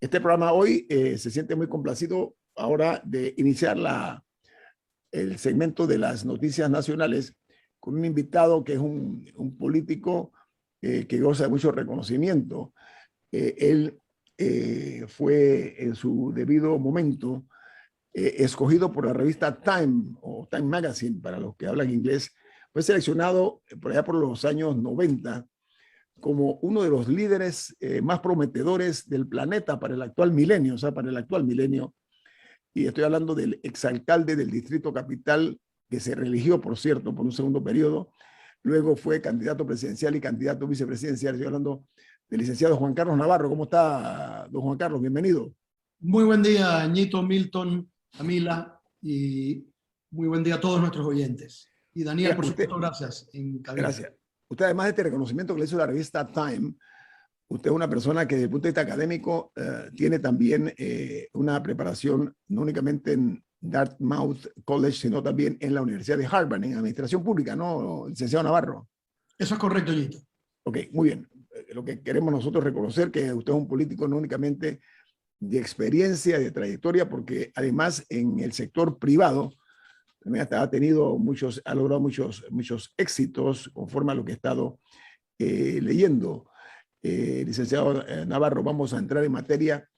Este programa hoy se siente muy complacido ahora de iniciar el segmento de las noticias nacionales con un invitado que es un político que goza de mucho reconocimiento. Él fue en su debido momento escogido por la revista Time o Time Magazine, para los que hablan inglés, fue seleccionado por allá por los años 90 como uno de los líderes más prometedores del planeta para el actual milenio, o sea, para el actual milenio. Y estoy hablando del exalcalde del Distrito Capital, que se reeligió, por cierto, por un segundo periodo. Luego fue candidato presidencial y candidato vicepresidencial. Estoy hablando del licenciado Juan Carlos Navarro. ¿Cómo está, don Juan Carlos? Bienvenido. Muy buen día, Ñito, Milton, Camila, y muy buen día a todos nuestros oyentes. Y Daniel, por supuesto, gracias. Gracias. Usted, además de este reconocimiento que le hizo la revista Time, usted es una persona que desde el punto de vista académico tiene también una preparación no únicamente en Dartmouth College, sino también en la Universidad de Harvard, en Administración Pública, ¿no, licenciado Navarro? Eso es correcto, Ñito. Ok, muy bien. Lo que queremos nosotros reconocer que usted es un político no únicamente de experiencia, de trayectoria, porque además en el sector privado también ha logrado muchos éxitos conforme a lo que he estado leyendo. Licenciado Navarro, vamos a entrar en materia,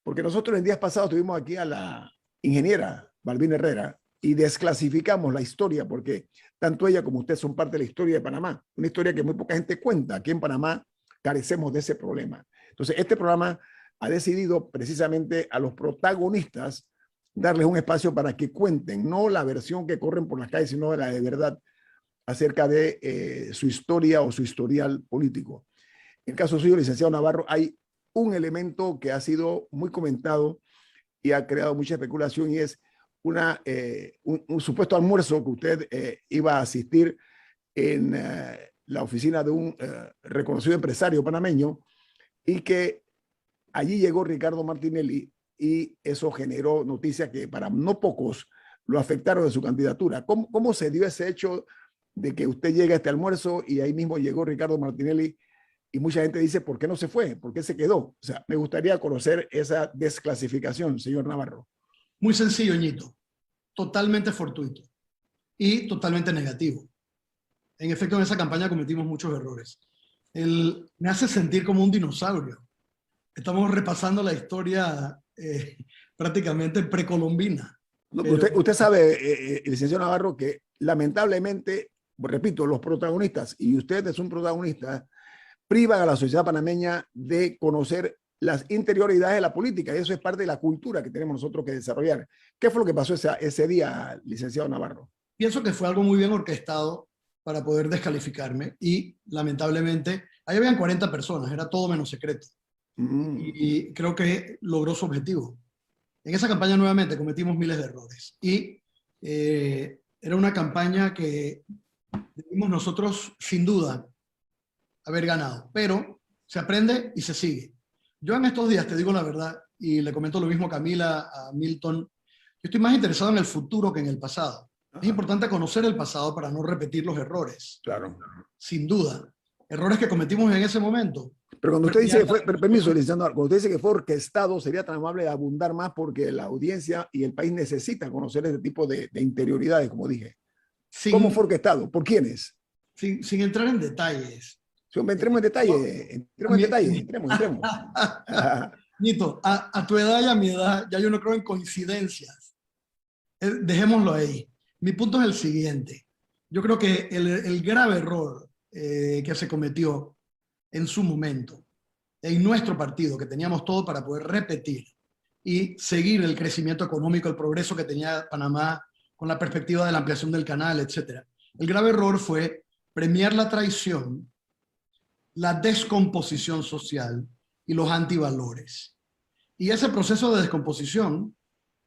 porque nosotros en días pasados tuvimos aquí a la ingeniera Balbina Herrera y desclasificamos la historia, porque tanto ella como usted son parte de la historia de Panamá, una historia que muy poca gente cuenta. Aquí en Panamá carecemos de ese problema. Entonces, este programa ha decidido precisamente a los protagonistas darles un espacio para que cuenten, no la versión que corren por las calles, sino la de verdad acerca de su historia o su historial político. En el caso suyo, licenciado Navarro, hay un elemento que ha sido muy comentado y ha creado mucha especulación, y es un supuesto almuerzo que usted iba a asistir en la oficina de un reconocido empresario panameño, y que allí llegó Ricardo Martinelli, y eso generó noticias que para no pocos lo afectaron de su candidatura. ¿Cómo se dio ese hecho de que usted llega a este almuerzo y ahí mismo llegó Ricardo Martinelli? Y mucha gente dice, ¿por qué no se fue? ¿Por qué se quedó? O sea, me gustaría conocer esa desclasificación, señor Navarro. Muy sencillo, Ñito. Totalmente fortuito y totalmente negativo. En efecto, en esa campaña cometimos muchos errores. Él me hace sentir como un dinosaurio. Estamos repasando la historia prácticamente precolombina. No, usted sabe, licenciado Navarro, que lamentablemente, repito, los protagonistas, y usted es un protagonista, privan a la sociedad panameña de conocer las interioridades de la política, y eso es parte de la cultura que tenemos nosotros que desarrollar. ¿Qué fue lo que pasó ese día, licenciado Navarro? Pienso que fue algo muy bien orquestado para poder descalificarme, y lamentablemente ahí habían 40 personas, era todo menos secreto. Y creo que logró su objetivo. En esa campaña nuevamente cometimos miles de errores, y era una campaña que debimos nosotros sin duda haber ganado, pero se aprende y se sigue. Yo en estos días, te digo la verdad, y le comento lo mismo a Camila, a Milton, yo estoy más interesado en el futuro que en el pasado. Es importante conocer el pasado para no repetir los errores. Claro. Sin duda. Errores que cometimos en ese momento. Pero cuando usted dice que fue, permiso, licenciado, cuando usted dice que fue orquestado, sería tan amable de abundar más, porque la audiencia y el país necesitan conocer este tipo de interioridades, como dije. ¿Cómo fue orquestado? ¿Por quiénes? Sin entrar en detalles. Entremos en detalle, entremos. Nito, a tu edad y a mi edad, ya yo no creo en coincidencias. Dejémoslo ahí. Mi punto es el siguiente. Yo creo que el grave error que se cometió en su momento, en nuestro partido, que teníamos todo para poder repetir y seguir el crecimiento económico, el progreso que tenía Panamá con la perspectiva de la ampliación del canal, etc. El grave error fue premiar la traición, la descomposición social y los antivalores. Y ese proceso de descomposición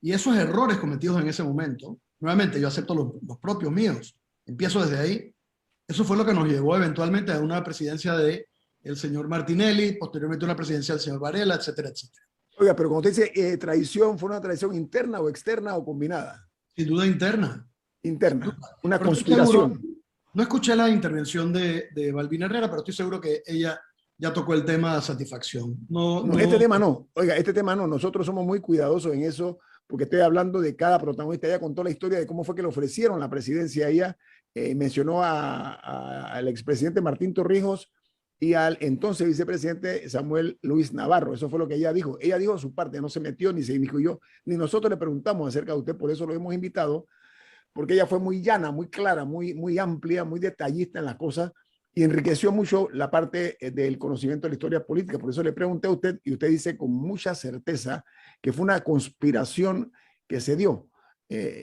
y esos errores cometidos en ese momento, nuevamente yo acepto los propios míos, empiezo desde ahí, eso fue lo que nos llevó eventualmente a una presidencia del señor Martinelli, posteriormente una presidencia del señor Varela, etcétera, etcétera. Oiga, pero cuando usted dice traición, ¿fue una traición interna o externa o combinada? Sin duda interna. Interna, Sin duda. una conspiración. No escuché la intervención de Balbina Herrera, pero estoy seguro que ella ya tocó el tema de satisfacción. No, este tema no. Oiga, este tema no. Nosotros somos muy cuidadosos en eso porque estoy hablando de cada protagonista. Ella contó la historia de cómo fue que le ofrecieron la presidencia a ella. Mencionó al expresidente Martín Torrijos y al entonces vicepresidente Samuel Luis Navarro. Eso fue lo que ella dijo. Ella dijo su parte, no se metió ni se incluyó, ni nosotros le preguntamos acerca de usted, por eso lo hemos invitado, porque ella fue muy llana, muy clara, muy amplia, muy detallista en las cosas y enriqueció mucho la parte del conocimiento de la historia política. Por eso le pregunté a usted y usted dice con mucha certeza que fue una conspiración que se dio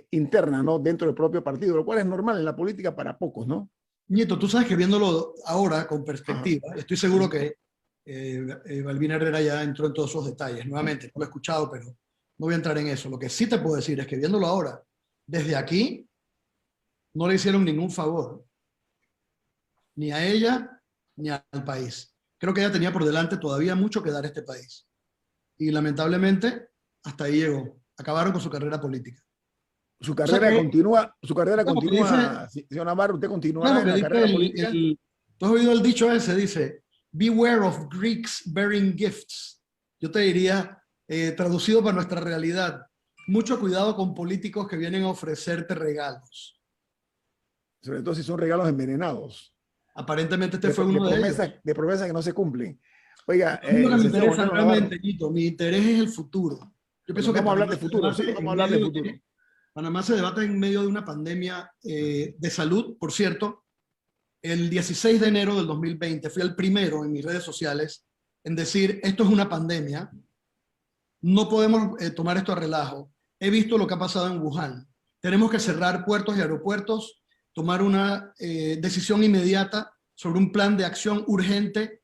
interna, ¿no? Dentro del propio partido, lo cual es normal en la política para pocos, ¿no? Nieto, tú sabes que viéndolo ahora con perspectiva, estoy seguro que Balbina Herrera ya entró en todos esos detalles. Nuevamente, no lo he escuchado, pero no voy a entrar en eso. Lo que sí te puedo decir es que viéndolo ahora, desde aquí, no le hicieron ningún favor, ni a ella, ni al país. Creo que ella tenía por delante todavía mucho que dar a este país. Y lamentablemente, hasta ahí llegó. Acabaron con su carrera política. Su carrera continúa, Dice, señor Navarro, usted continuará claro, en que la dice carrera política. ¿tú has oído el dicho ese? Dice, beware of Greeks bearing gifts. Yo te diría, traducido para nuestra realidad, mucho cuidado con políticos que vienen a ofrecerte regalos. Sobre todo si son regalos envenenados. Aparentemente este fue uno de ellos. De promesas que no se cumplen. Oiga, A mí lo que me interesa realmente, Nito, mi interés es el futuro. Yo pienso que vamos a hablar de futuro, sí, vamos a hablar de futuro. Panamá se debate en medio de una pandemia de salud, por cierto. El 16 de enero del 2020 fui el primero en mis redes sociales en decir, esto es una pandemia, no podemos tomar esto a relajo. He visto lo que ha pasado en Wuhan. Tenemos que cerrar puertos y aeropuertos, tomar una decisión inmediata sobre un plan de acción urgente,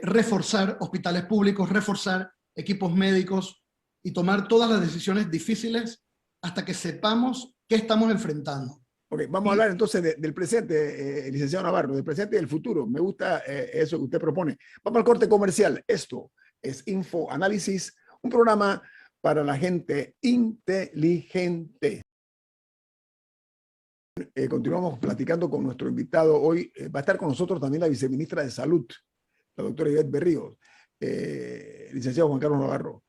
reforzar hospitales públicos, reforzar equipos médicos y tomar todas las decisiones difíciles hasta que sepamos qué estamos enfrentando. Okay, vamos a hablar entonces del presente, licenciado Navarro, del presente y del futuro. Me gusta eso que usted propone. Vamos al corte comercial. Esto es Info Análisis, un programa para la gente inteligente. Continuamos platicando con nuestro invitado hoy. Va a estar con nosotros también la viceministra de Salud, la doctora Ivette Berríos, licenciado Juan Carlos Navarro.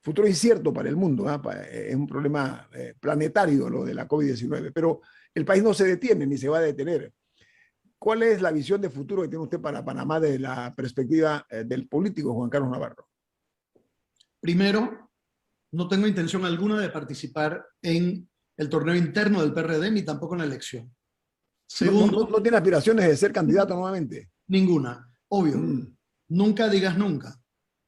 Futuro incierto para el mundo, ¿eh? Es un problema planetario lo de la COVID-19, pero el país no se detiene ni se va a detener. ¿Cuál es la visión de futuro que tiene usted para Panamá desde la perspectiva del político Juan Carlos Navarro? Primero, no tengo intención alguna de participar en el torneo interno del PRD ni tampoco en la elección. Segundo, ¿No tiene aspiraciones de ser candidato nuevamente? Ninguna, obvio. Nunca digas nunca.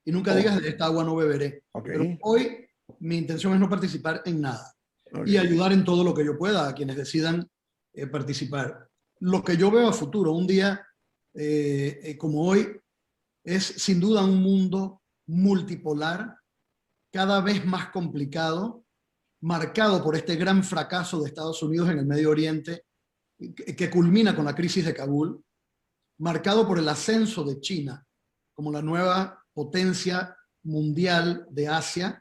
Y nunca digas de esta agua no beberé. Okay. Pero hoy mi intención es no participar en nada. Y ayudar en todo lo que yo pueda a quienes decidan participar. Lo que yo veo a futuro, un día como hoy, es sin duda un mundo multipolar, cada vez más complicado, marcado por este gran fracaso de Estados Unidos en el Medio Oriente, que culmina con la crisis de Kabul, marcado por el ascenso de China como la nueva potencia mundial de Asia,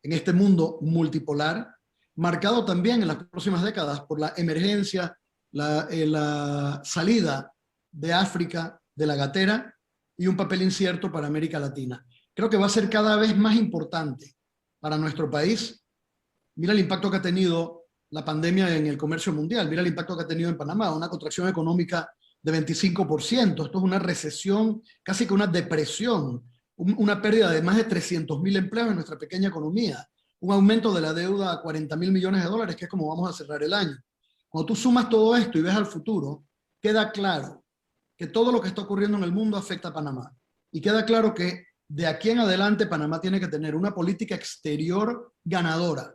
en este mundo multipolar, marcado también en las próximas décadas por la emergencia, la salida de África de la gatera y un papel incierto para América Latina. Creo que va a ser cada vez más importante para nuestro país. Mira el impacto que ha tenido la pandemia en el comercio mundial, mira el impacto que ha tenido en Panamá, una contracción económica de 25%. Esto es una recesión, casi que una depresión, una pérdida de más de 300.000 empleos en nuestra pequeña economía, un aumento de la deuda a 40.000 millones de dólares, que es como vamos a cerrar el año. Cuando tú sumas todo esto y ves al futuro, queda claro que todo lo que está ocurriendo en el mundo afecta a Panamá. Y queda claro que de aquí en adelante Panamá tiene que tener una política exterior ganadora,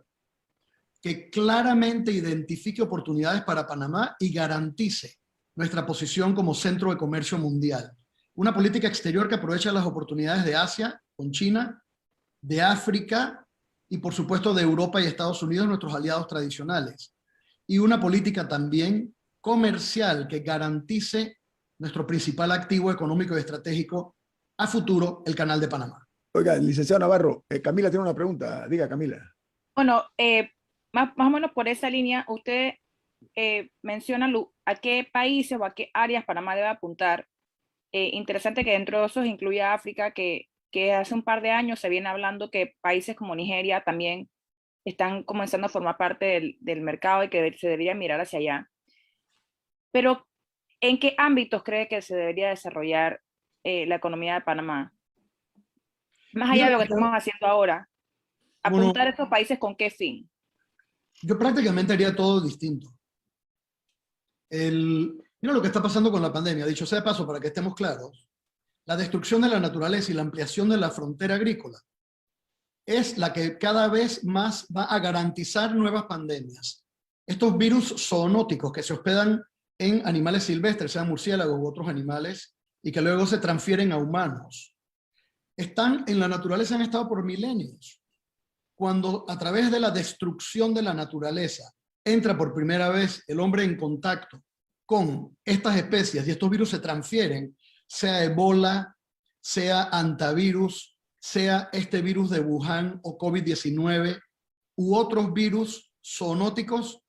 que claramente identifique oportunidades para Panamá y garantice nuestra posición como centro de comercio mundial. Una política exterior que aproveche las oportunidades de Asia con China, de África y por supuesto de Europa y Estados Unidos, nuestros aliados tradicionales. Y una política también comercial que garantice nuestro principal activo económico y estratégico a futuro, el Canal de Panamá. Oiga, licenciado Navarro, Camila tiene una pregunta. Diga, Camila. Bueno, más o menos por esa línea, usted menciona a qué países o a qué áreas Panamá debe apuntar interesante que dentro de esos incluye a África, que hace un par de años se viene hablando que países como Nigeria también están comenzando a formar parte del mercado y que se debería mirar hacia allá. Pero, ¿en qué ámbitos cree que se debería desarrollar la economía de Panamá? Más allá de lo que estamos haciendo ahora, apuntar a estos países con qué fin. Yo prácticamente haría todo distinto. Mira lo que está pasando con la pandemia. Dicho sea de paso, para que estemos claros, la destrucción de la naturaleza y la ampliación de la frontera agrícola es la que cada vez más va a garantizar nuevas pandemias. Estos virus zoonóticos que se hospedan en animales silvestres, sean murciélagos u otros animales, y que luego se transfieren a humanos, están en la naturaleza, han estado por milenios. Cuando a través de la destrucción de la naturaleza entra por primera vez el hombre en contacto con estas especies y estos virus se transfieren, sea Ebola, sea antivirus, sea este virus de Wuhan o COVID-19 u otros virus zoonóticos,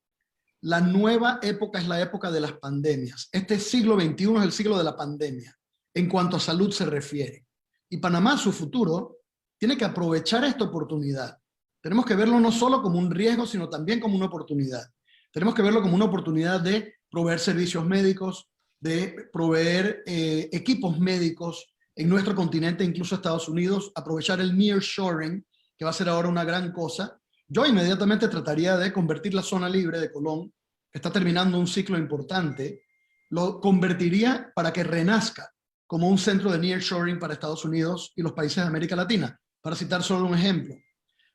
la nueva época es la época de las pandemias. Este siglo XXI es el siglo de la pandemia en cuanto a salud se refiere. Y Panamá, su futuro, tiene que aprovechar esta oportunidad. Tenemos que verlo no solo como un riesgo, sino también como una oportunidad. Tenemos que verlo como una oportunidad de proveer servicios médicos, de proveer equipos médicos en nuestro continente, incluso Estados Unidos, aprovechar el nearshoring, que va a ser ahora una gran cosa. Yo inmediatamente trataría de convertir la zona libre de Colón, que está terminando un ciclo importante, lo convertiría para que renazca como un centro de nearshoring para Estados Unidos y los países de América Latina, para citar solo un ejemplo.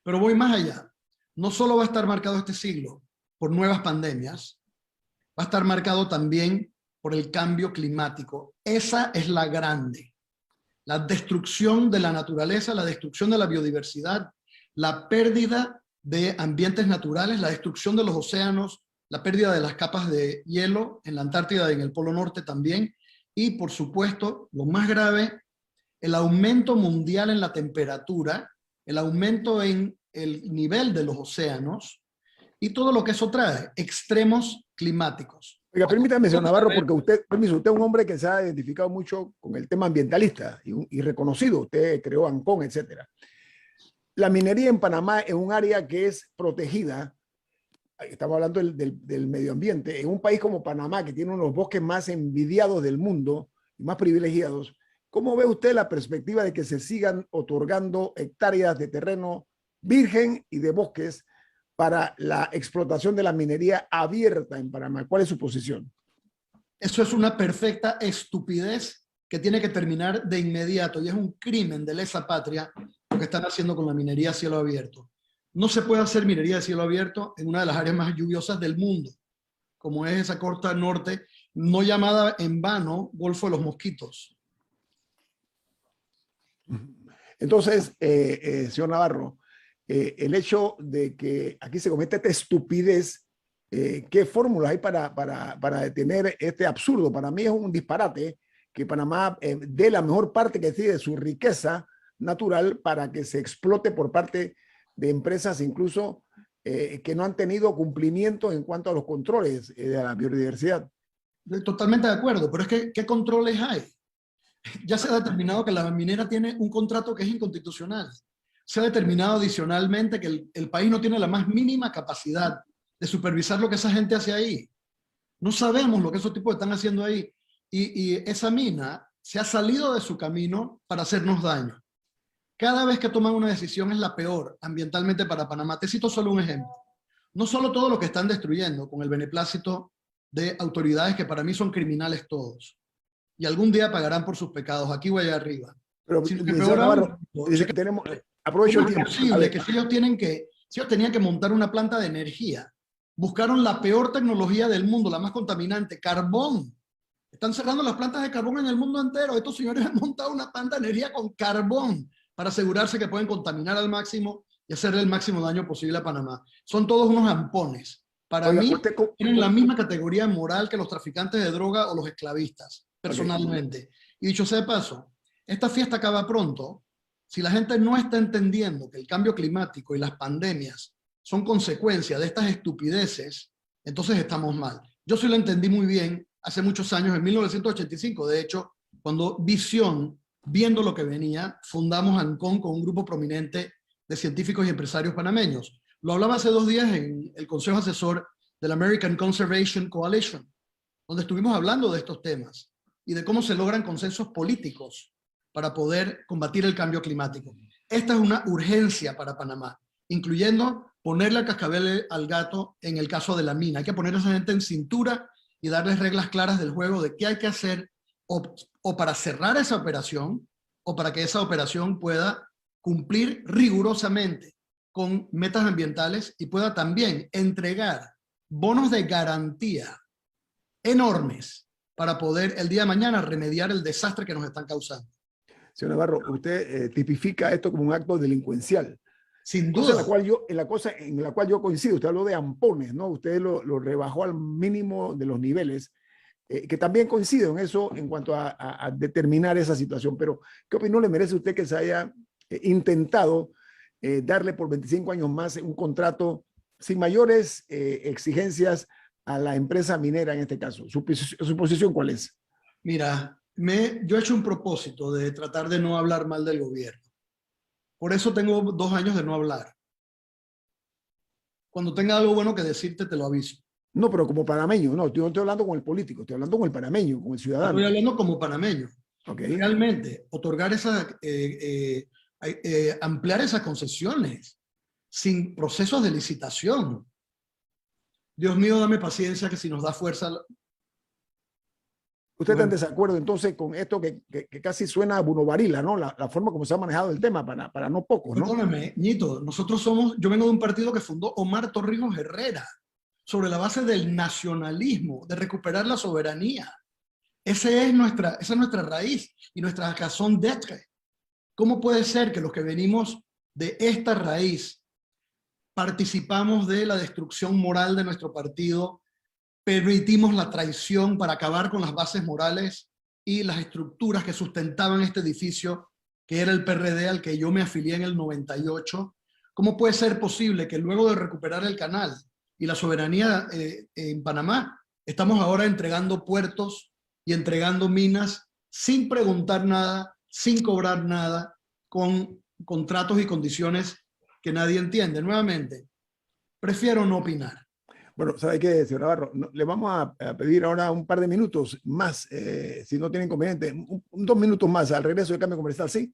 Pero voy más allá. No solo va a estar marcado este siglo por nuevas pandemias, va a estar marcado también por el cambio climático. Esa es la grande. La destrucción de la naturaleza, la destrucción de la biodiversidad, la pérdida de ambientes naturales, la destrucción de los océanos, la pérdida de las capas de hielo en la Antártida y en el Polo Norte también, y por supuesto, lo más grave, el aumento mundial en la temperatura, el aumento en el nivel de los océanos y todo lo que eso trae, extremos climáticos. Oiga, permítame, señor Navarro, porque usted es un hombre que se ha identificado mucho con el tema ambientalista y reconocido. Usted creó Ancón, etcétera. La minería en Panamá es un área que es protegida. Estamos hablando del medio ambiente. En un país como Panamá, que tiene uno de los bosques más envidiados del mundo y más privilegiados, ¿cómo ve usted la perspectiva de que se sigan otorgando hectáreas de terreno virgen y de bosques para la explotación de la minería abierta en Panamá? ¿Cuál es su posición? Eso es una perfecta estupidez que tiene que terminar de inmediato y es un crimen de lesa patria lo que están haciendo con la minería a cielo abierto. No se puede hacer minería de cielo abierto en una de las áreas más lluviosas del mundo, como es esa costa norte, no llamada en vano Golfo de los Mosquitos. Entonces, señor Navarro, el hecho de que aquí se cometa esta estupidez, ¿qué fórmulas hay para detener este absurdo? Para mí es un disparate que Panamá dé la mejor parte que tiene de su riqueza natural para que se explote por parte de empresas incluso que no han tenido cumplimiento en cuanto a los controles de la biodiversidad. Totalmente de acuerdo, pero es que ¿qué controles hay? Ya se ha determinado que la minera tiene un contrato que es inconstitucional. Se ha determinado adicionalmente que el país no tiene la más mínima capacidad de supervisar lo que esa gente hace ahí. No sabemos lo que esos tipos están haciendo ahí. Y esa mina se ha salido de su camino para hacernos daño. Cada vez que toman una decisión es la peor ambientalmente para Panamá. Te cito solo un ejemplo. No solo todo lo que están destruyendo con el beneplácito de autoridades que para mí son criminales todos. Y algún día pagarán por sus pecados, aquí o allá arriba. Pero, Navarro, dice que tenemos, aprovecho el tiempo. Es posible que si ellos tenían que montar una planta de energía, buscaron la peor tecnología del mundo, la más contaminante, carbón. Están cerrando las plantas de carbón en el mundo entero. Estos señores han montado una planta de energía con carbón para asegurarse que pueden contaminar al máximo y hacerle el máximo daño posible a Panamá. Son todos unos ampones. Para mí, tienen la misma categoría moral que los traficantes de droga o los esclavistas, personalmente. Y dicho sea de paso, esta fiesta acaba pronto. Si la gente no está entendiendo que el cambio climático y las pandemias son consecuencia de estas estupideces, entonces estamos mal. Yo sí lo entendí muy bien hace muchos años, en 1985. De hecho, cuando viendo lo que venía, fundamos ANCON con un grupo prominente de científicos y empresarios panameños. Lo hablaba hace 2 días en el Consejo Asesor del American Conservation Coalition, donde estuvimos hablando de estos temas y de cómo se logran consensos políticos para poder combatir el cambio climático. Esta es una urgencia para Panamá, incluyendo ponerle el cascabel al gato en el caso de la mina. Hay que poner a esa gente en cintura y darles reglas claras del juego de qué hay que hacer o para cerrar esa operación o para que esa operación pueda cumplir rigurosamente con metas ambientales y pueda también entregar bonos de garantía enormes para poder el día de mañana remediar el desastre que nos están causando. Señor Navarro, usted tipifica esto como un acto delincuencial. Sin Cosa duda. en la cual yo coincido. Usted habló de ampones, ¿no? Usted lo rebajó al mínimo de los niveles, que también coincido en eso en cuanto a determinar esa situación. Pero, ¿qué opinión le merece a usted que se haya intentado darle por 25 años más un contrato sin mayores exigencias a la empresa minera en este caso? ¿Su posición cuál es? Mira, yo he hecho un propósito de tratar de no hablar mal del gobierno. Por eso tengo 2 años de no hablar. Cuando tenga algo bueno que decirte, te lo aviso. No, pero como panameño, no, yo no estoy hablando con el político, estoy hablando con el panameño, con el ciudadano. Estoy hablando como panameño. Okay. Realmente, otorgar ampliar esas concesiones sin procesos de licitación. Dios mío, dame paciencia que si nos da fuerza. ¿Usted está en desacuerdo entonces con esto que casi suena a Bruno Varila, ¿no? La forma como se ha manejado el tema para no pocos, ¿no? Perdóname, Ñito, yo vengo de un partido que fundó Omar Torrijos Herrera, sobre la base del nacionalismo, de recuperar la soberanía. Esa es nuestra raíz y nuestra razón d'être. ¿Cómo puede ser que los que venimos de esta raíz participamos de la destrucción moral de nuestro partido, permitimos la traición para acabar con las bases morales y las estructuras que sustentaban este edificio, que era el PRD al que yo me afilié en el 98? ¿Cómo puede ser posible que luego de recuperar el canal y la soberanía en Panamá, estamos ahora entregando puertos y entregando minas sin preguntar nada, sin cobrar nada, con contratos y condiciones que nadie entiende? Nuevamente, prefiero no opinar. Bueno, ¿sabe qué, señor Navarro? Le vamos a pedir ahora un par de minutos más, si no tiene inconveniente, 2 minutos más al regreso del cambio comercial, ¿sí?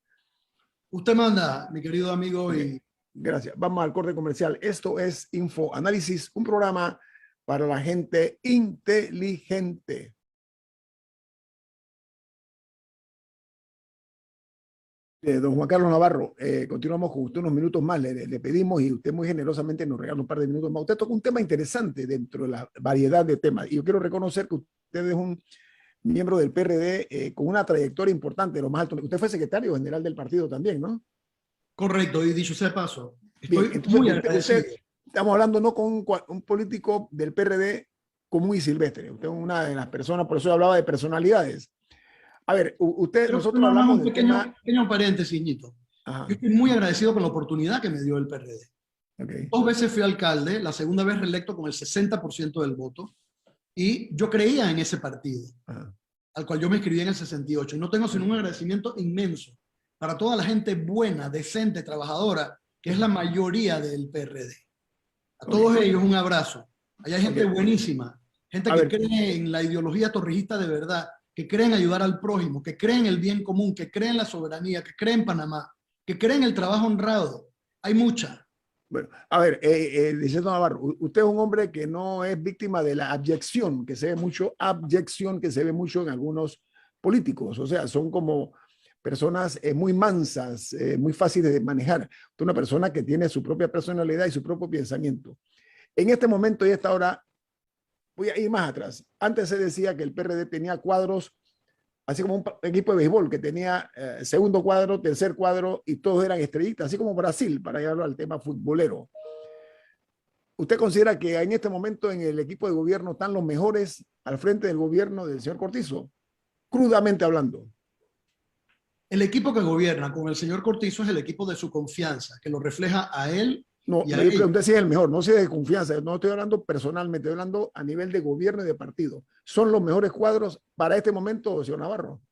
Usted manda, mi querido amigo. Okay. Gracias. Vamos al corte comercial. Esto es Info Análisis, un programa para la gente inteligente. Don Juan Carlos Navarro, continuamos con usted unos minutos más, le pedimos y usted muy generosamente nos regala un par de minutos más. Usted toca un tema interesante dentro de la variedad de temas y yo quiero reconocer que usted es un miembro del PRD con una trayectoria importante de lo más alto. Usted fue secretario general del partido también, ¿no? Correcto, y dicho sea de paso, estoy muy agradecido. Estamos hablando no con un político del PRD común y silvestre, usted es una de las personas, por eso yo hablaba de personalidades. A ver, nosotros hablamos de pequeño paréntesis, Ñito. Yo estoy muy agradecido con la oportunidad que me dio el PRD. Okay. 2 veces fui alcalde, la segunda vez reelecto con el 60% del voto, y yo creía en ese partido, al cual yo me inscribí en el 68, y no tengo sino un agradecimiento inmenso para toda la gente buena, decente, trabajadora, que es la mayoría del PRD. A todos ellos un abrazo. Allá hay gente buenísima, gente que cree en la ideología torrijista de verdad, que creen ayudar al prójimo, que creen el bien común, que creen la soberanía, que creen Panamá, que creen el trabajo honrado. Hay mucha. Bueno, a ver, diciendo Navarro, usted es un hombre que no es víctima de la abyección, que se ve mucho, en algunos políticos. O sea, son como personas muy mansas, muy fáciles de manejar. Usted es una persona que tiene su propia personalidad y su propio pensamiento. En este momento y esta hora, voy a ir más atrás. Antes se decía que el PRD tenía cuadros, así como un equipo de béisbol, que tenía segundo cuadro, tercer cuadro, y todos eran estrellitas, así como Brasil, para llevarlo al tema futbolero. ¿Usted considera que en este momento en el equipo de gobierno están los mejores al frente del gobierno del señor Cortizo? Crudamente hablando. El equipo que gobierna con el señor Cortizo es el equipo de su confianza, que lo refleja a él. No, yo pregunté si es el mejor, no si es de confianza, no estoy hablando personalmente, estoy hablando a nivel de gobierno y de partido. ¿Son los mejores cuadros para este momento, señor Navarro?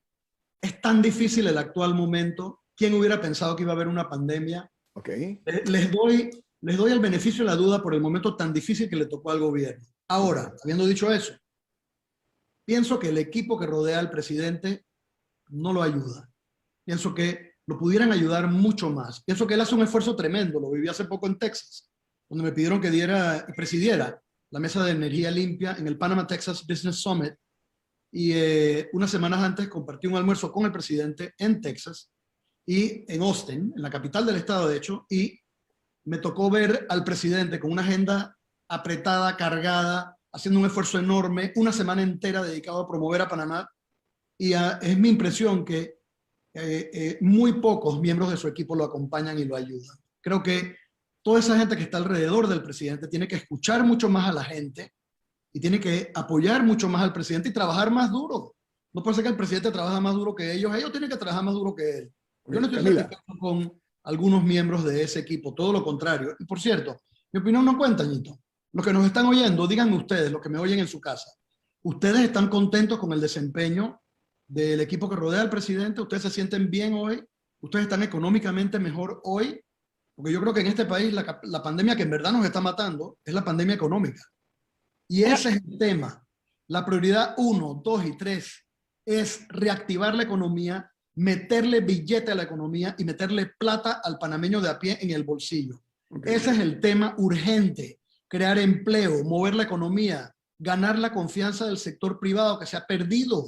Es tan difícil el actual momento. ¿Quién hubiera pensado que iba a haber una pandemia? Okay. Les doy el beneficio de la duda por el momento tan difícil que le tocó al gobierno. Ahora, habiendo dicho eso, pienso que el equipo que rodea al presidente no lo ayuda. Pienso que lo pudieran ayudar mucho más. Pienso que él hace un esfuerzo tremendo. Lo viví hace poco en Texas, donde me pidieron que presidiera la mesa de energía limpia en el Panama Texas Business Summit. Y unas semanas antes compartí un almuerzo con el presidente en Texas y en Austin, en la capital del estado, de hecho, y me tocó ver al presidente con una agenda apretada, cargada, haciendo un esfuerzo enorme, una semana entera dedicado a promover a Panamá. Y es mi impresión que muy pocos miembros de su equipo lo acompañan y lo ayudan. Creo que toda esa gente que está alrededor del presidente tiene que escuchar mucho más a la gente y tiene que apoyar mucho más al presidente y trabajar más duro. No puede ser que el presidente trabaja más duro que ellos tienen que trabajar más duro que él. Yo no estoy satisfecho con algunos miembros de ese equipo, todo lo contrario. Y por cierto, mi opinión no cuenta, Ñito. Los que nos están oyendo, díganme ustedes, los que me oyen en su casa, ¿ustedes están contentos con el desempeño del equipo que rodea al presidente? ¿Ustedes se sienten bien hoy? ¿Ustedes están económicamente mejor hoy? Porque yo creo que en este país la pandemia que en verdad nos está matando es la pandemia económica. Y ese es el tema. La prioridad 1, 2 y 3 es reactivar la economía, meterle billete a la economía y meterle plata al panameño de a pie en el bolsillo. Okay. Ese es el tema urgente. Crear empleo, mover la economía, ganar la confianza del sector privado que se ha perdido.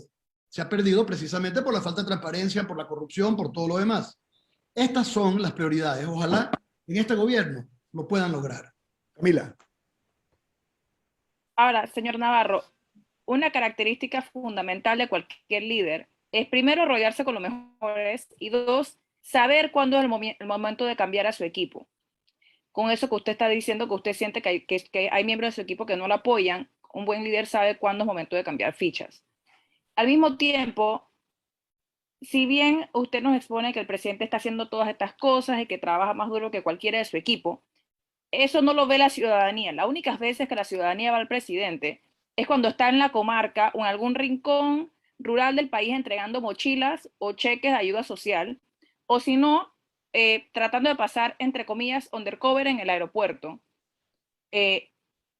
Se ha perdido precisamente por la falta de transparencia, por la corrupción, por todo lo demás. Estas son las prioridades. Ojalá en este gobierno lo puedan lograr. Camila. Ahora, señor Navarro, una característica fundamental de cualquier líder es primero rodearse con los mejores y dos, saber cuándo es el momento de cambiar a su equipo. Con eso que usted está diciendo, que usted siente que hay miembros de su equipo que no lo apoyan, un buen líder sabe cuándo es momento de cambiar fichas. Al mismo tiempo, si bien usted nos expone que el presidente está haciendo todas estas cosas y que trabaja más duro que cualquiera de su equipo, eso no lo ve la ciudadanía. Las únicas veces que la ciudadanía va al presidente es cuando está en la comarca o en algún rincón rural del país entregando mochilas o cheques de ayuda social, o si no, tratando de pasar, entre comillas, undercover en el aeropuerto,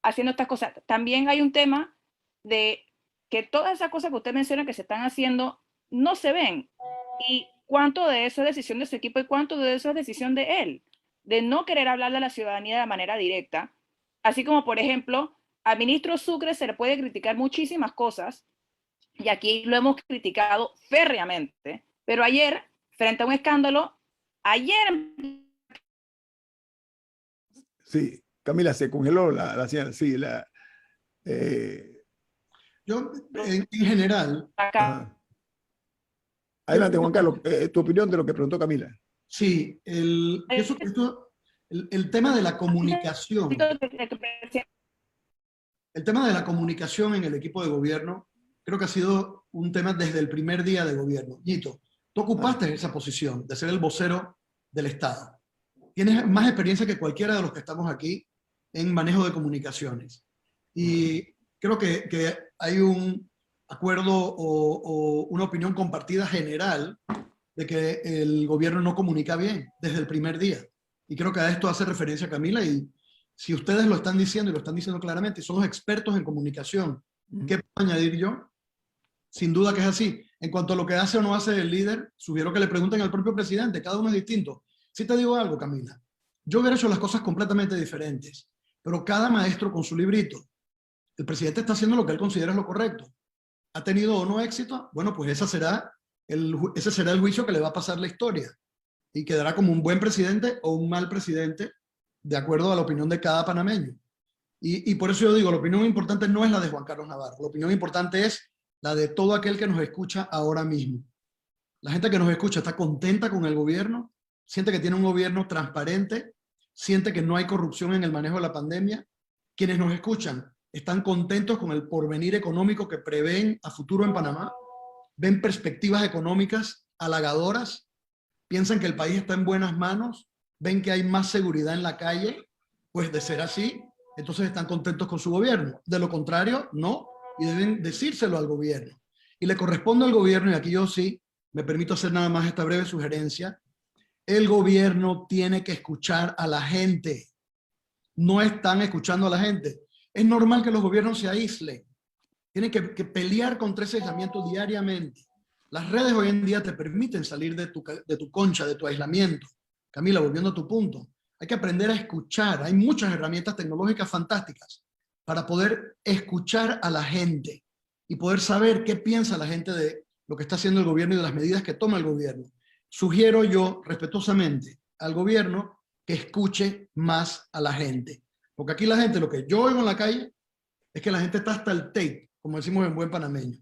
haciendo estas cosas. También hay un tema de que todas esas cosas que usted menciona que se están haciendo no se ven. ¿Y cuánto de eso es decisión de su equipo y cuánto de eso es decisión de él? De no querer hablarle a la ciudadanía de manera directa. Así como, por ejemplo, al ministro Sucre se le puede criticar muchísimas cosas, y aquí lo hemos criticado férreamente, pero ayer, frente a un escándalo, Sí, Camila, se congeló la señal, sí, Yo, en general... Adelante, Juan Carlos, tu opinión de lo que preguntó Camila. Sí, el tema de la comunicación. El tema de la comunicación en el equipo de gobierno creo que ha sido un tema desde el primer día de gobierno. Ñito, tú ocupaste esa posición de ser el vocero del Estado. Tienes más experiencia que cualquiera de los que estamos aquí en manejo de comunicaciones. Y creo que hay un acuerdo o una opinión compartida general de que el gobierno no comunica bien desde el primer día. Y creo que a esto hace referencia Camila, y si ustedes lo están diciendo y lo están diciendo claramente, son los expertos en comunicación. ¿Qué puedo añadir yo? Sin duda que es así. En cuanto a lo que hace o no hace el líder, sugiero que le pregunten al propio presidente, cada uno es distinto. Sí te digo algo, Camila, yo hubiera hecho las cosas completamente diferentes, pero cada maestro con su librito. El presidente está haciendo lo que él considera es lo correcto. ¿Ha tenido o no éxito? Bueno, pues ese será el juicio que le va a pasar la historia. Y quedará como un buen presidente o un mal presidente, de acuerdo a la opinión de cada panameño. Y por eso yo digo, la opinión importante no es la de Juan Carlos Navarro. La opinión importante es la de todo aquel que nos escucha ahora mismo. La gente que nos escucha está contenta con el gobierno, siente que tiene un gobierno transparente, siente que no hay corrupción en el manejo de la pandemia. Quienes nos escuchan están contentos con el porvenir económico que prevén a futuro en Panamá, ven perspectivas económicas halagadoras, piensan que el país está en buenas manos, ven que hay más seguridad en la calle. Pues de ser así, entonces están contentos con su gobierno. De lo contrario, no, y deben decírselo al gobierno. Y le corresponde al gobierno, y aquí yo sí me permito hacer nada más esta breve sugerencia. El gobierno tiene que escuchar a la gente. No están escuchando a la gente. Es normal que los gobiernos se aíslen. Tienen que pelear contra ese aislamiento diariamente. Las redes hoy en día te permiten salir de tu concha, de tu aislamiento. Camila, volviendo a tu punto, hay que aprender a escuchar. Hay muchas herramientas tecnológicas fantásticas para poder escuchar a la gente y poder saber qué piensa la gente de lo que está haciendo el gobierno y de las medidas que toma el gobierno. Sugiero yo, respetuosamente, al gobierno que escuche más a la gente. Porque aquí la gente, lo que yo oigo en la calle, es que la gente está hasta el tape, como decimos en buen panameño.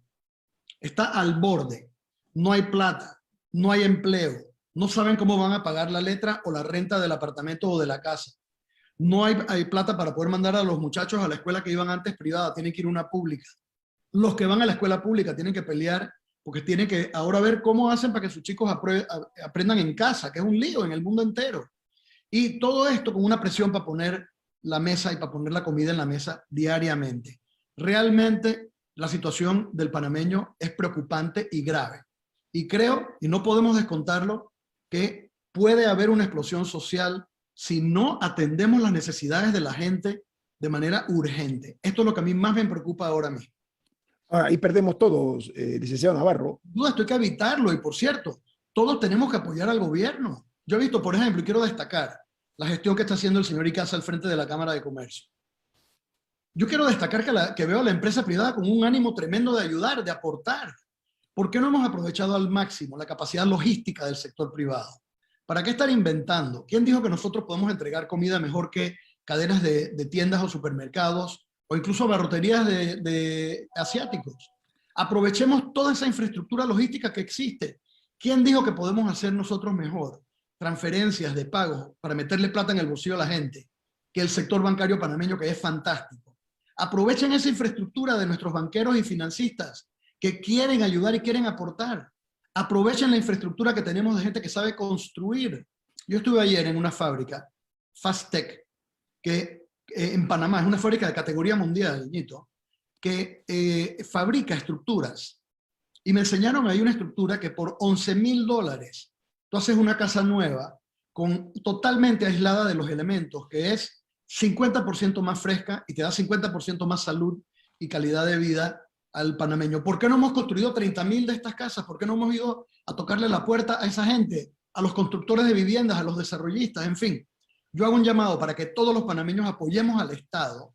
Está al borde. No hay plata, no hay empleo, no saben cómo van a pagar la letra o la renta del apartamento o de la casa. No hay plata para poder mandar a los muchachos a la escuela que iban antes privada, tienen que ir a una pública. Los que van a la escuela pública tienen que pelear porque tienen que ahora ver cómo hacen para que sus chicos aprendan en casa, que es un lío en el mundo entero. Y todo esto con una presión para poner la mesa y para poner la comida en la mesa diariamente. Realmente la situación del panameño es preocupante y grave. Y creo, y no podemos descontarlo, que puede haber una explosión social si no atendemos las necesidades de la gente de manera urgente. Esto es lo que a mí más me preocupa ahora mismo. Ahora, ahí perdemos todos, licenciado Navarro. Sin duda, esto hay que evitarlo. Y por cierto, todos tenemos que apoyar al gobierno. Yo he visto, por ejemplo, y quiero destacar la gestión que está haciendo el señor Icaza al frente de la Cámara de Comercio. Yo quiero destacar que veo a la empresa privada con un ánimo tremendo de ayudar, de aportar. ¿Por qué no hemos aprovechado al máximo la capacidad logística del sector privado? ¿Para qué estar inventando? ¿Quién dijo que nosotros podemos entregar comida mejor que cadenas de tiendas o supermercados o incluso barroterías de asiáticos? Aprovechemos toda esa infraestructura logística que existe. ¿Quién dijo que podemos hacer nosotros mejor transferencias de pago para meterle plata en el bolsillo a la gente que el sector bancario panameño, que es fantástico? Aprovechen esa infraestructura de nuestros banqueros y financistas que quieren ayudar y quieren aportar. Aprovechen la infraestructura que tenemos de gente que sabe construir. Yo estuve ayer en una fábrica, Fastech, que en Panamá es una fábrica de categoría mundial, Ñito, que fabrica estructuras. Y me enseñaron ahí una estructura que por $11,000 tú haces una casa nueva totalmente aislada de los elementos, que es 50% más fresca y te da 50% más salud y calidad de vida al panameño. ¿Por qué no hemos construido 30,000 de estas casas? ¿Por qué no hemos ido a tocarle la puerta a esa gente, a los constructores de viviendas, a los desarrollistas, en fin? Yo hago un llamado para que todos los panameños apoyemos al Estado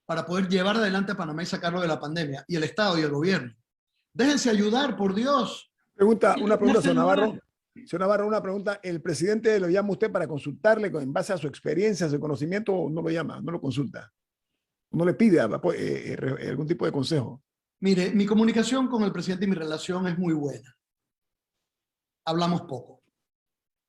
para poder llevar adelante a Panamá y sacarlo de la pandemia, y el Estado y el gobierno. Déjense ayudar, por Dios. Una pregunta, señor Navarro. Señor Navarro, una pregunta. ¿El presidente lo llama a usted para consultarle en base a su experiencia, a su conocimiento, o no lo llama, no lo consulta? ¿No le pide algún tipo de consejo? Mire, mi comunicación con el presidente y mi relación es muy buena. Hablamos poco.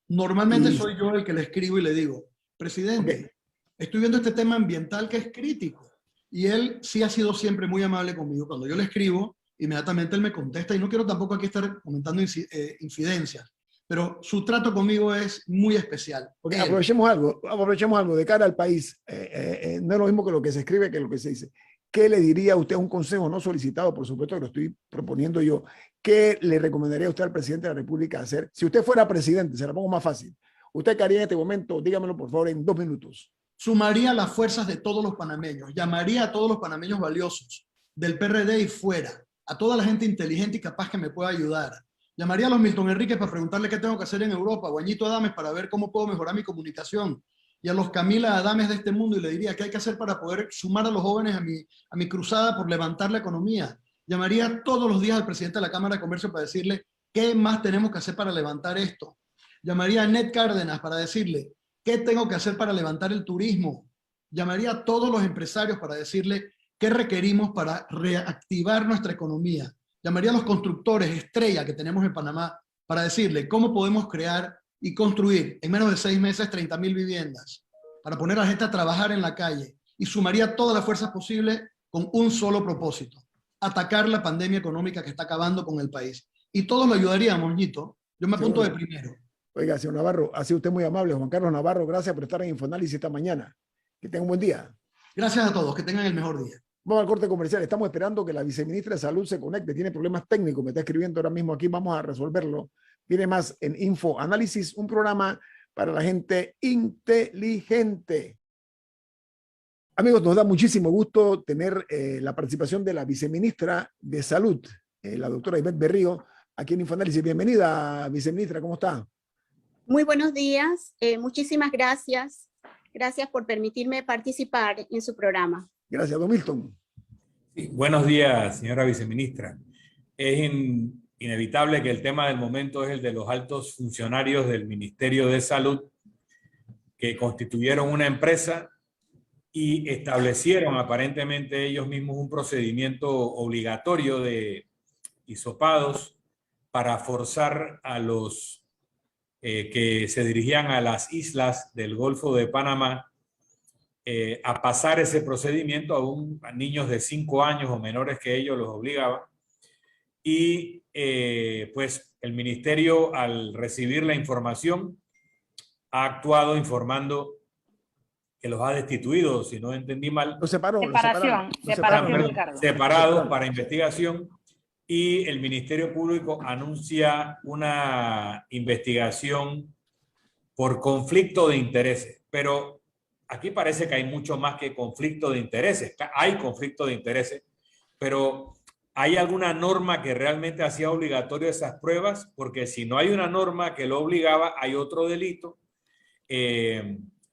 Normalmente soy yo el que le escribo y le digo, presidente, estoy viendo este tema ambiental que es crítico. Y él sí ha sido siempre muy amable conmigo. Cuando yo le escribo, inmediatamente él me contesta, y no quiero tampoco aquí estar comentando infidencias, pero su trato conmigo es muy especial. Aprovechemos algo de cara al país. No es lo mismo que lo que se escribe que lo que se dice. ¿Qué le diría a usted, un consejo no solicitado, por supuesto que lo estoy proponiendo yo, qué le recomendaría a usted al presidente de la República hacer? Si usted fuera presidente, se la pongo más fácil. ¿Usted qué haría en este momento? Dígamelo, por favor, en 2 minutos. Sumaría las fuerzas de todos los panameños, llamaría a todos los panameños valiosos, del PRD y fuera, a toda la gente inteligente y capaz que me pueda ayudar. Llamaría a los Milton Enríquez para preguntarle qué tengo que hacer en Europa, o a Ñito Adames para ver cómo puedo mejorar mi comunicación, y a los Camila Adames de este mundo, y le diría qué hay que hacer para poder sumar a los jóvenes a mi cruzada por levantar la economía. Llamaría todos los días al presidente de la Cámara de Comercio para decirle qué más tenemos que hacer para levantar esto. Llamaría a Ned Cárdenas para decirle qué tengo que hacer para levantar el turismo. Llamaría a todos los empresarios para decirle qué requerimos para reactivar nuestra economía. Llamaría a los constructores estrella que tenemos en Panamá para decirle cómo podemos crear y construir en menos de 6 meses 30,000 viviendas, para poner a la gente a trabajar en la calle, y sumaría todas las fuerzas posibles con un solo propósito: atacar la pandemia económica que está acabando con el país. Y todos lo ayudaríamos, Ñito. Yo me apunto de primero. Oiga, señor Navarro, ha sido usted muy amable. Juan Carlos Navarro, gracias por estar en Infoanálisis esta mañana. Que tenga un buen día. Gracias a todos, que tengan el mejor día. Vamos al corte comercial. Estamos esperando que la viceministra de Salud se conecte. Tiene problemas técnicos. Me está escribiendo ahora mismo aquí. Vamos a resolverlo. Viene más en Info Análisis, un programa para la gente inteligente. Amigos, nos da muchísimo gusto tener la participación de la viceministra de Salud, la doctora Ivette Berrío, aquí en Info Análisis. Bienvenida, viceministra. ¿Cómo está? Muy buenos días. Muchísimas gracias. Gracias por permitirme participar en su programa. Gracias, don Milton. Sí, buenos días, señora viceministra. Es inevitable que el tema del momento es el de los altos funcionarios del Ministerio de Salud que constituyeron una empresa y establecieron aparentemente ellos mismos un procedimiento obligatorio de hisopados para forzar a los que se dirigían a las islas del Golfo de Panamá a pasar ese procedimiento a niños de 5 años o menores que ellos los obligaba. Y pues el ministerio, al recibir la información, ha actuado informando que los ha destituido, si no entendí mal. Los separó. Separados para investigación. Y el Ministerio Público anuncia una investigación por conflicto de intereses. Pero aquí parece que hay mucho más que conflicto de intereses. Hay conflicto de intereses, pero ¿hay alguna norma que realmente hacía obligatorio esas pruebas? Porque si no hay una norma que lo obligaba, hay otro delito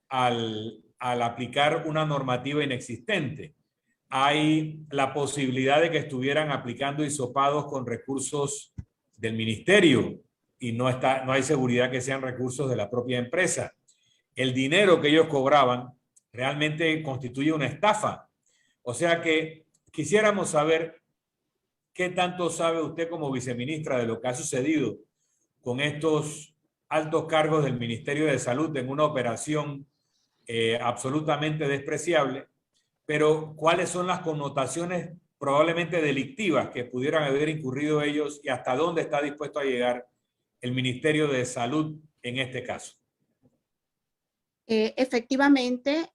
al aplicar una normativa inexistente. Hay la posibilidad de que estuvieran aplicando hisopados con recursos del ministerio y no hay seguridad que sean recursos de la propia empresa. El dinero que ellos cobraban realmente constituye una estafa. O sea que quisiéramos saber qué tanto sabe usted como viceministra de lo que ha sucedido con estos altos cargos del Ministerio de Salud en una operación absolutamente despreciable, pero cuáles son las connotaciones probablemente delictivas que pudieran haber incurrido ellos y hasta dónde está dispuesto a llegar el Ministerio de Salud en este caso. Efectivamente,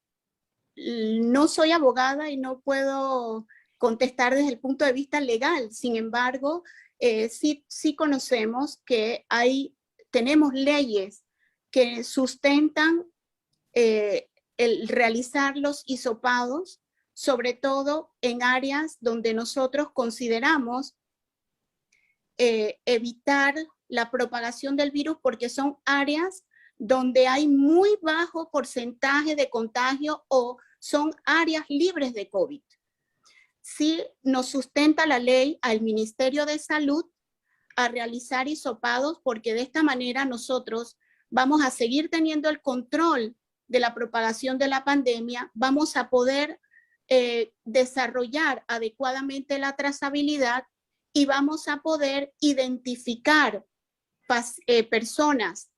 no soy abogada y no puedo contestar desde el punto de vista legal. Sin embargo, sí conocemos que tenemos leyes que sustentan el realizar los hisopados, sobre todo en áreas donde nosotros consideramos evitar la propagación del virus, porque son áreas donde hay muy bajo porcentaje de contagio o son áreas libres de COVID. Sí nos sustenta la ley al Ministerio de Salud a realizar hisopados, porque de esta manera nosotros vamos a seguir teniendo el control de la propagación de la pandemia, vamos a poder desarrollar adecuadamente la trazabilidad y vamos a poder identificar personas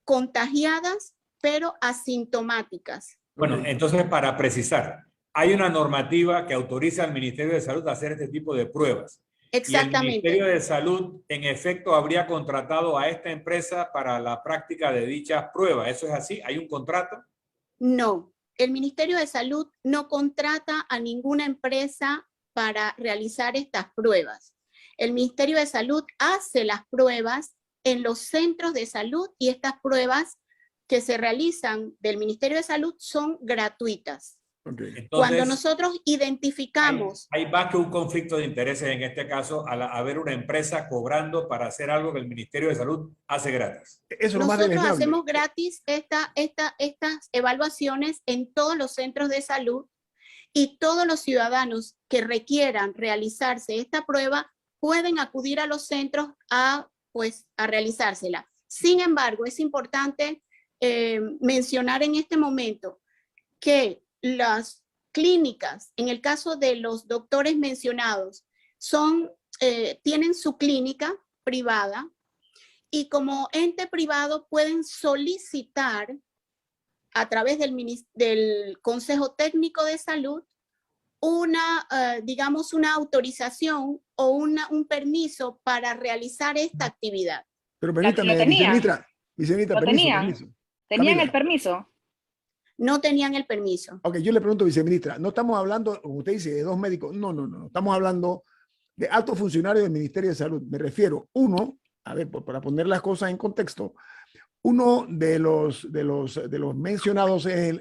contagiadas pero asintomáticas. Bueno, entonces para precisar, hay una normativa que autoriza al Ministerio de Salud a hacer este tipo de pruebas. Exactamente. Y el Ministerio de Salud, en efecto, habría contratado a esta empresa para la práctica de dichas pruebas. ¿Eso es así? ¿Hay un contrato? No, el Ministerio de Salud no contrata a ninguna empresa para realizar estas pruebas. El Ministerio de Salud hace las pruebas en los centros de salud y estas pruebas que se realizan del Ministerio de Salud son gratuitas. Okay. Entonces, cuando nosotros identificamos... Hay más que un conflicto de intereses en este caso al haber una empresa cobrando para hacer algo que el Ministerio de Salud hace gratis. Eso nosotros hacemos gratis estas evaluaciones en todos los centros de salud y todos los ciudadanos que requieran realizarse esta prueba pueden acudir a los centros a realizársela. Sin embargo, es importante mencionar en este momento que las clínicas, en el caso de los doctores mencionados, tienen su clínica privada y como ente privado pueden solicitar a través del Consejo Técnico de Salud digamos, una autorización o un permiso para realizar esta actividad. Pero permítame, viceministra, ¿Tenían el permiso? no tenían el permiso. Ok, yo le pregunto, viceministra, no estamos hablando, como usted dice, de 2 médicos. No. Estamos hablando de altos funcionarios del Ministerio de Salud. Me refiero, uno, a ver, para poner las cosas en contexto, uno de los mencionados es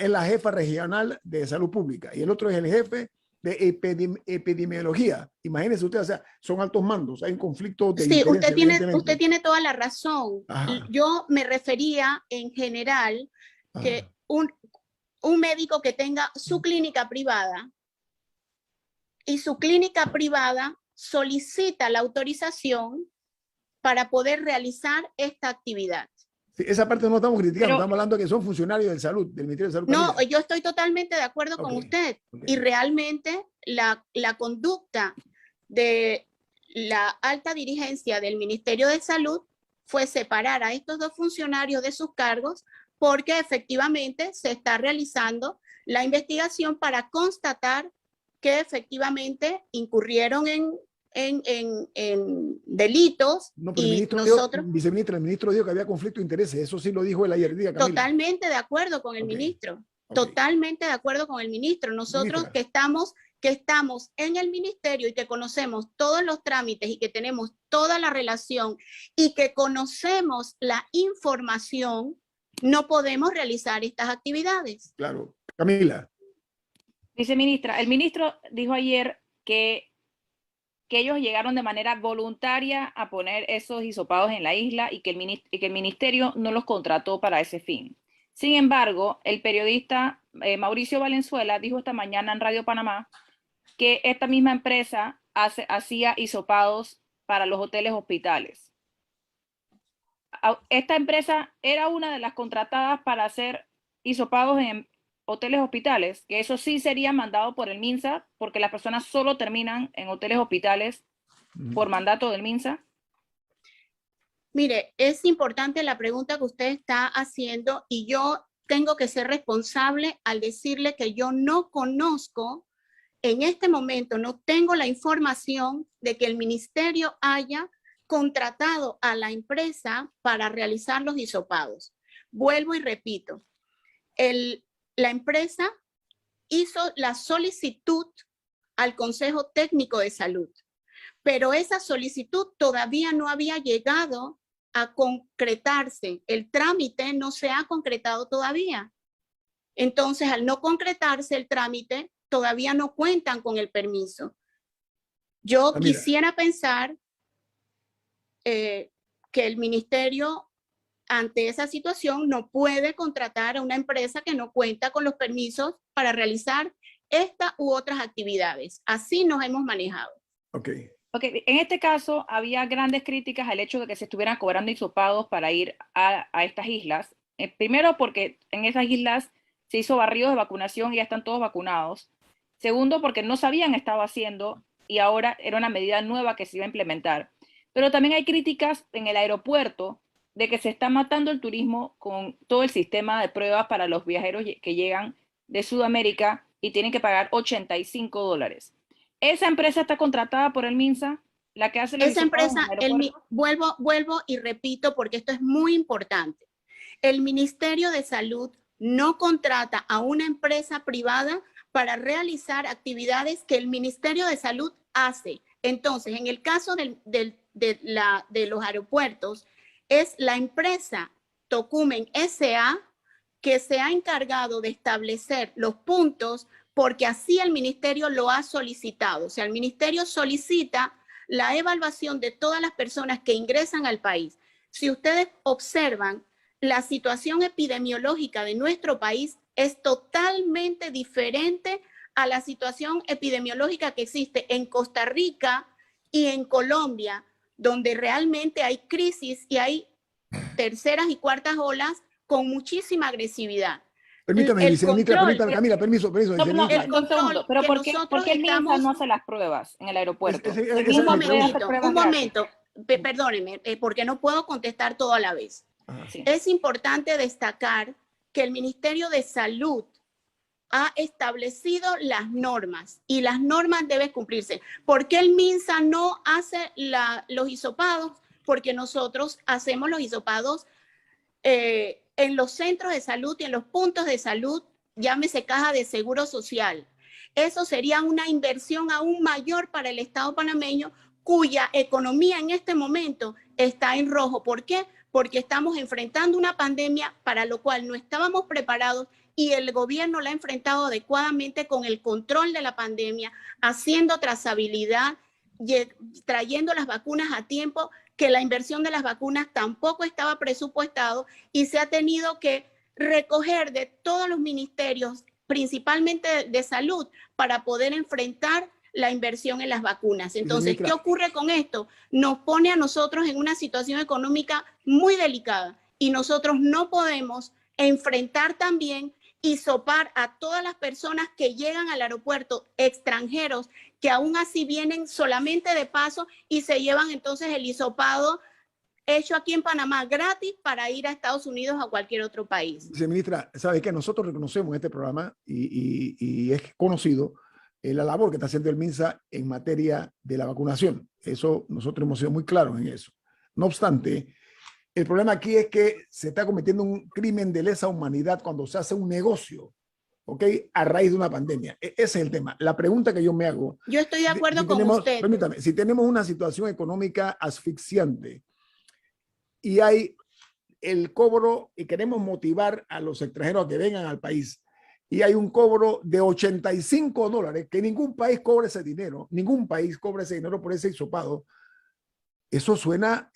la jefa regional de salud pública y el otro es el jefe de epidemiología. Imagínese usted, o sea, son altos mandos, hay un conflicto de Sí, intereses. usted tiene toda la razón. Ajá. Yo me refería en general que un médico que tenga su clínica privada y su clínica privada solicita la autorización para poder realizar esta actividad. Sí, esa parte no estamos criticando, Pero, estamos hablando de que son funcionarios de salud, del Ministerio de Salud. No, Camila. yo estoy totalmente de acuerdo con usted. Y realmente la conducta de la alta dirigencia del Ministerio de Salud fue separar a estos dos funcionarios de sus cargos porque efectivamente se está realizando la investigación para constatar que efectivamente incurrieron en delitos. No, pero y nosotros viceministra, el ministro dijo que había conflicto de intereses, eso sí lo dijo él ayer día, Camila. totalmente de acuerdo con el ministro, totalmente de acuerdo con el ministro. Nosotros que estamos en el ministerio y que conocemos todos los trámites y que tenemos toda la relación y que conocemos la información, no podemos realizar estas actividades. Claro. Camila. Viceministra, el ministro dijo ayer que ellos llegaron de manera voluntaria a poner esos hisopados en la isla y que el ministerio no los contrató para ese fin. Sin embargo, el periodista Mauricio Valenzuela dijo esta mañana en Radio Panamá que esta misma empresa hacía hisopados para los hoteles hospitales. Esta empresa era una de las contratadas para hacer hisopados en hoteles hospitales, que eso sí sería mandado por el MINSA, porque las personas solo terminan en hoteles hospitales por mandato del MINSA. Mire, es importante la pregunta que usted está haciendo y yo tengo que ser responsable al decirle que yo no conozco, en este momento no tengo la información de que el ministerio haya contratado a la empresa para realizar los hisopados. Vuelvo y repito, la empresa hizo la solicitud al Consejo Técnico de Salud, pero esa solicitud todavía no había llegado a concretarse. El trámite no se ha concretado todavía. Entonces, al no concretarse el trámite, todavía no cuentan con el permiso. Yo quisiera pensar que el ministerio, ante esa situación, no puede contratar a una empresa que no cuenta con los permisos para realizar esta u otras actividades. Así nos hemos manejado. En este caso, había grandes críticas al hecho de que se estuvieran cobrando hisopados para ir a estas islas. Primero, porque en esas islas se hizo barridos de vacunación y ya están todos vacunados. Segundo, porque no se habían estado haciendo y ahora era una medida nueva que se iba a implementar. Pero también hay críticas en el aeropuerto de que se está matando el turismo con todo el sistema de pruebas para los viajeros que llegan de Sudamérica y tienen que pagar $85. ¿Esa empresa está contratada por el MINSA? La que hace los esa empresa, vuelvo y repito porque esto es muy importante. El Ministerio de Salud no contrata a una empresa privada para realizar actividades que el Ministerio de Salud hace. Entonces, en el caso de los aeropuertos, es la empresa Tocumen S.A. que se ha encargado de establecer los puntos porque así el ministerio lo ha solicitado. O sea, el ministerio solicita la evaluación de todas las personas que ingresan al país. Si ustedes observan, la situación epidemiológica de nuestro país es totalmente diferente a la situación epidemiológica que existe en Costa Rica y en Colombia, donde realmente hay crisis y hay terceras y cuartas olas con muchísima agresividad. Permítame, viceministra, Camila, permiso. Pero ¿por qué el MINSA no hace las pruebas en el aeropuerto? Un momento, perdóneme, porque no puedo contestar todo a la vez. Sí. Es importante destacar que el Ministerio de Salud ha establecido las normas y las normas deben cumplirse. ¿Por qué el MINSA no hace los hisopados? Porque nosotros hacemos los hisopados en los centros de salud y en los puntos de salud, llámese caja de seguro social. Eso sería una inversión aún mayor para el Estado panameño, cuya economía en este momento está en rojo. ¿Por qué? Porque estamos enfrentando una pandemia para lo cual no estábamos preparados y el gobierno la ha enfrentado adecuadamente con el control de la pandemia, haciendo trazabilidad, trayendo las vacunas a tiempo, que la inversión de las vacunas tampoco estaba presupuestado y se ha tenido que recoger de todos los ministerios, principalmente de salud, para poder enfrentar la inversión en las vacunas. Entonces, ¿qué ocurre con esto? Nos pone a nosotros en una situación económica muy delicada y nosotros no podemos enfrentar también y sopar a todas las personas que llegan al aeropuerto, extranjeros, que aún así vienen solamente de paso y se llevan entonces el hisopado hecho aquí en Panamá gratis para ir a Estados Unidos o a cualquier otro país. Viceministra, sabe que nosotros reconocemos en este programa y es conocido la labor que está haciendo el MINSA en materia de la vacunación. Eso nosotros hemos sido muy claros en eso. No obstante, el problema aquí es que se está cometiendo un crimen de lesa humanidad cuando se hace un negocio, ¿ok? A raíz de una pandemia. Ese es el tema. La pregunta que yo me hago. Yo estoy de acuerdo con usted. Permítame, si tenemos una situación económica asfixiante y hay el cobro y queremos motivar a los extranjeros a que vengan al país y hay un cobro de $85, que ningún país cobre ese dinero, ningún país cobra ese dinero por ese hisopado. Eso suena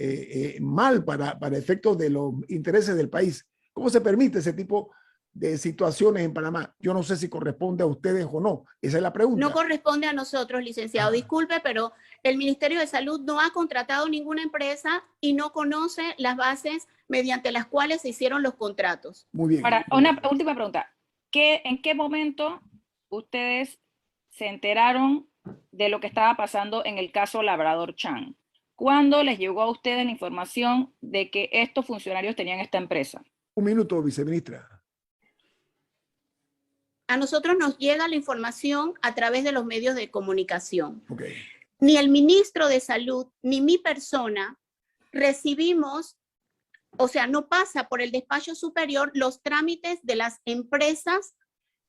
mal para efectos de los intereses del país. ¿Cómo se permite ese tipo de situaciones en Panamá? Yo no sé si corresponde a ustedes o no. Esa es la pregunta. No corresponde a nosotros, licenciado. Disculpe, pero el Ministerio de Salud no ha contratado ninguna empresa y no conoce las bases mediante las cuales se hicieron los contratos. Muy bien. Ahora, una última pregunta. ¿En qué momento ustedes se enteraron de lo que estaba pasando en el caso Labrador Chan? ¿Cuándo les llegó a ustedes la información de que estos funcionarios tenían esta empresa? Un minuto, viceministra. A nosotros nos llega la información a través de los medios de comunicación. Okay. Ni el ministro de Salud, ni mi persona recibimos, o sea, no pasa por el despacho superior los trámites de las empresas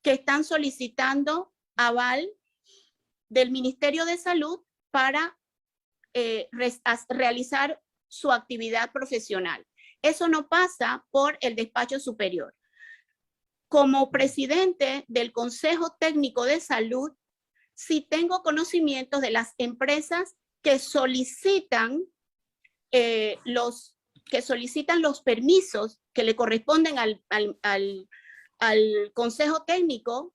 que están solicitando aval del Ministerio de Salud para realizar su actividad profesional. Eso no pasa por el despacho superior. Como presidente del Consejo Técnico de Salud, sí tengo conocimientos de las empresas que solicitan los permisos que le corresponden al Consejo Técnico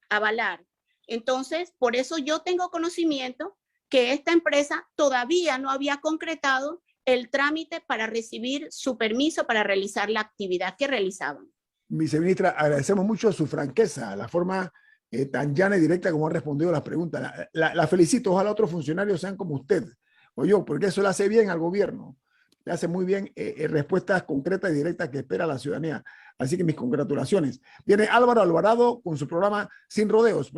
avalar. Entonces, por eso yo tengo conocimiento que esta empresa todavía no había concretado el trámite para recibir su permiso para realizar la actividad que realizaban. Viceministra, agradecemos mucho su franqueza, la forma tan llana y directa como ha respondido las preguntas. La felicito, ojalá otros funcionarios sean como usted o yo, porque eso le hace bien al gobierno, le hace muy bien respuestas concretas y directas que espera la ciudadanía. Así que mis congratulaciones. Viene Álvaro Alvarado con su programa Sin Rodeos.